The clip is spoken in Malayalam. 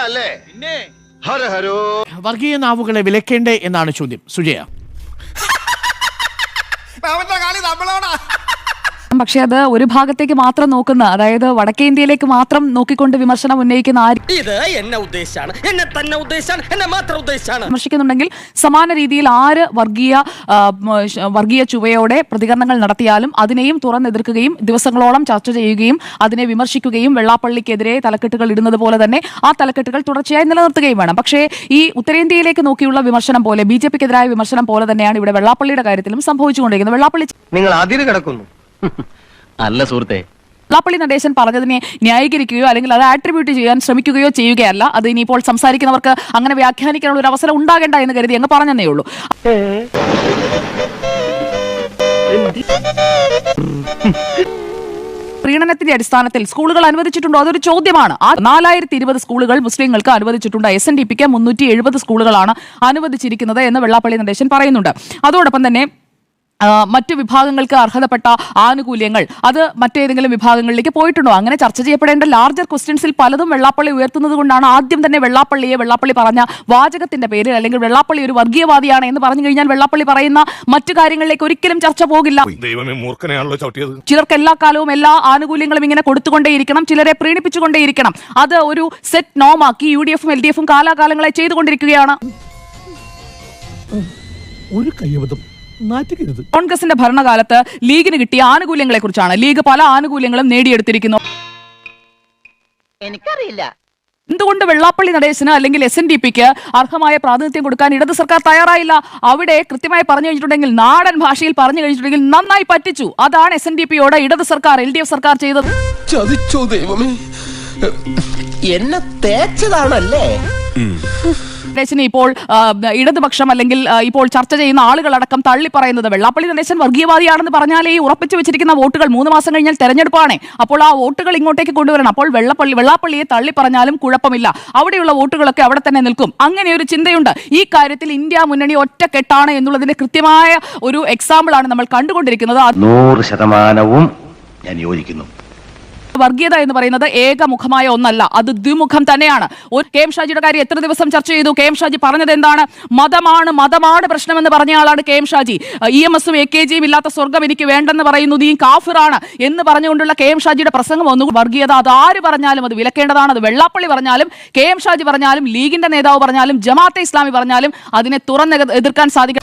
അല്ലേ? ഹര ഹരോ. വർഗീയ നാവുകളെ വിലക്കേണ്ടേ എന്നാണ് ചോദ്യം. സുജയ. പക്ഷെ അത് ഒരു ഭാഗത്തേക്ക് മാത്രം നോക്കുന്ന, അതായത് വടക്കേ ഇന്ത്യയിലേക്ക് മാത്രം നോക്കിക്കൊണ്ട് വിമർശനം ഉന്നയിക്കുന്ന വിമർശിക്കുന്നുണ്ടെങ്കിൽ സമാന രീതിയിൽ ആര് വർഗീയ ചുവയോടെ പ്രതികരണങ്ങൾ നടത്തിയാലും അതിനെയും തുറന്നെതിർക്കുകയും ദിവസങ്ങളോളം ചർച്ച ചെയ്യുകയും അതിനെ വിമർശിക്കുകയും വെള്ളാപ്പള്ളിക്കെതിരെ തലക്കെട്ടുകൾ ഇടുന്നത് പോലെ തന്നെ ആ തലക്കെട്ടുകൾ തുടർച്ചയായി നിലനിർത്തുകയും വേണം. പക്ഷേ ഈ ഉത്തരേന്ത്യയിലേക്ക് നോക്കിയുള്ള വിമർശനം പോലെ ബിജെപിക്കെതിരായ വിമർശനം പോലെ തന്നെയാണ് ഇവിടെ വെള്ളാപ്പള്ളിയുടെ കാര്യത്തിലും സംഭവിച്ചുകൊണ്ടിരിക്കുന്നത്. വെള്ളാപ്പള്ളി നിങ്ങൾ അതിര് കിടക്കുന്നു അല്ല സുഹൃത്തെ, വെള്ളാപ്പള്ളി നടേശൻ പറഞ്ഞതിനെ ന്യായീകരിക്കുകയോ അല്ലെങ്കിൽ അത് ആട്രിബ്യൂട്ട് ചെയ്യാൻ ശ്രമിക്കുകയോ ചെയ്യുകയല്ല. അത് ഇനിയിപ്പോൾ സംസാരിക്കുന്നവർക്ക് അങ്ങനെ വ്യാഖ്യാനിക്കാനുള്ള ഒരു അവസരം ഉണ്ടാകേണ്ട എന്ന് കരുതി അങ്ങ് പറഞ്ഞതേ ഉള്ളൂ. പ്രീണനത്തിന്റെ അടിസ്ഥാനത്തിൽ സ്കൂളുകൾ അനുവദിച്ചിട്ടുണ്ടോ? അതൊരു ചോദ്യമാണ്. 4020 സ്കൂളുകൾ മുസ്ലിങ്ങൾക്ക് അനുവദിച്ചിട്ടുണ്ട്. SNDPക്ക് 370 സ്കൂളുകളാണ് അനുവദിച്ചിരിക്കുന്നത് എന്ന് വെള്ളാപ്പള്ളി നടേശൻ പറയുന്നുണ്ട്. അതോടൊപ്പം തന്നെ മറ്റു വിഭാഗങ്ങൾക്ക് അർഹതപ്പെട്ട ആനുകൂല്യങ്ങൾ അത് മറ്റേതെങ്കിലും വിഭാഗങ്ങളിലേക്ക് പോയിട്ടുണ്ടോ? അങ്ങനെ ചർച്ച ചെയ്യപ്പെടേണ്ട ലാർജർ ക്വസ്റ്റ്യൻസിൽ പലതും വെള്ളാപ്പള്ളി ഉയർത്തുന്നത് കൊണ്ടാണ് ആദ്യം തന്നെ വെള്ളാപ്പള്ളി പറഞ്ഞ വാചകത്തിന്റെ പേരിൽ അല്ലെങ്കിൽ വെള്ളാപ്പള്ളി ഒരു വർഗീയവാദിയാണ് എന്ന് പറഞ്ഞു കഴിഞ്ഞാൽ വെള്ളാപ്പള്ളി പറയുന്ന മറ്റു കാര്യങ്ങളിലേക്ക് ഒരിക്കലും ചർച്ച പോകില്ല. ചിലർക്ക് എല്ലാ കാലവും എല്ലാ ആനുകൂല്യങ്ങളും ഇങ്ങനെ കൊടുത്തുകൊണ്ടേയിരിക്കണം, ചിലരെ പ്രീണിപ്പിച്ചുകൊണ്ടേയിരിക്കണം. അത് ഒരു സെറ്റ് നോമാക്കി UDFും LDFും കാലാകാലങ്ങളെ ചെയ്തുകൊണ്ടിരിക്കുകയാണ്. ഒരു കയ്യബദ്ധം കോൺഗ്രസിന്റെ ഭരണകാലത്ത് ലീഗിന് കിട്ടിയ ആനുകൂല്യങ്ങളെ കുറിച്ചാണ്. ലീഗ് പല ആനുകൂല്യങ്ങളും നേടിയെടുത്തിരിക്കുന്നു. എനിക്കറിയില്ല എന്തുകൊണ്ട് വെള്ളാപ്പള്ളി നടേശന് അല്ലെങ്കിൽ SNDPക്ക് അർഹമായ പ്രാതിനിധ്യം കൊടുക്കാൻ ഇടത് സർക്കാർ തയ്യാറായില്ല? അവിടെ കൃത്യമായി പറഞ്ഞു കഴിഞ്ഞിട്ടുണ്ടെങ്കിൽ, നാടൻ ഭാഷയിൽ പറഞ്ഞു കഴിഞ്ഞിട്ടുണ്ടെങ്കിൽ നന്നായി പറ്റിച്ചു. അതാണ് SNDPയോട് ഇടത് സർക്കാർ LDF സർക്കാർ ചെയ്തത്. ചതിച്ചോ ദൈവമേ, എന്നെ തേച്ചതാണല്ലേ? ഇപ്പോൾ ഇടതുപക്ഷം അല്ലെങ്കിൽ ഇപ്പോൾ ചർച്ച ചെയ്യുന്ന ആളുകളടക്കം തള്ളി പറയുന്നത് വെള്ളാപ്പള്ളി നടേശൻ വർഗീയവാദിയാണെന്ന് പറഞ്ഞാലേ ഈ ഉറപ്പിച്ചു വെച്ചിരിക്കുന്ന വോട്ടുകൾ 3 മാസം കഴിഞ്ഞാൽ തെരഞ്ഞെടുപ്പാണ്. അപ്പോൾ ആ വോട്ടുകൾ ഇങ്ങോട്ടേക്ക് കൊണ്ടുവരണം. അപ്പോൾ വെള്ളാപ്പള്ളിയെ തള്ളി പറഞ്ഞാലും കുഴപ്പമില്ല, അവിടെയുള്ള വോട്ടുകളൊക്കെ അവിടെ തന്നെ നിൽക്കും. അങ്ങനെ ഒരു ചിന്തയുണ്ട്. ഈ കാര്യത്തിൽ ഇന്ത്യ മുന്നണി ഒറ്റക്കെട്ടാണ് എന്നുള്ളതിന്റെ കൃത്യമായ ഒരു എക്സാമ്പിളാണ് നമ്മൾ കണ്ടുകൊണ്ടിരിക്കുന്നത്. 100% ഞാൻ യോജിക്കുന്നു. വർഗീയത എന്ന് പറയുന്നത് ഏകമുഖമായ ഒന്നല്ല, അത് ദ്വിമുഖം തന്നെയാണ്. KM ഷാജിയുടെ കാര്യം എത്ര ദിവസം ചർച്ച ചെയ്തു? KM ഷാജി പറഞ്ഞത് എന്താണ്? മതമാണ് പ്രശ്നമെന്ന് പറഞ്ഞ ആളാണ് KM ഷാജി. EMSഉം AKGയും ഇല്ലാത്ത സ്വർഗം എനിക്ക് വേണ്ടെന്ന് പറയുന്നു, നീ കാഫിറാണ് എന്ന് പറഞ്ഞുകൊണ്ടുള്ള KM ഷാജിയുടെ പ്രസംഗം ഒന്നും വർഗീയത അത് ആര് പറഞ്ഞാലും അത് വിലക്കേണ്ടതാണ്. അത് വെള്ളാപ്പള്ളി പറഞ്ഞാലും KM ഷാജി പറഞ്ഞാലും ലീഗിന്റെ നേതാവ് പറഞ്ഞാലും ജമാഅത്തെ ഇസ്ലാമി പറഞ്ഞാലും അതിനെ തുറന്ന് എതിർക്കാൻ സാധിക്കും.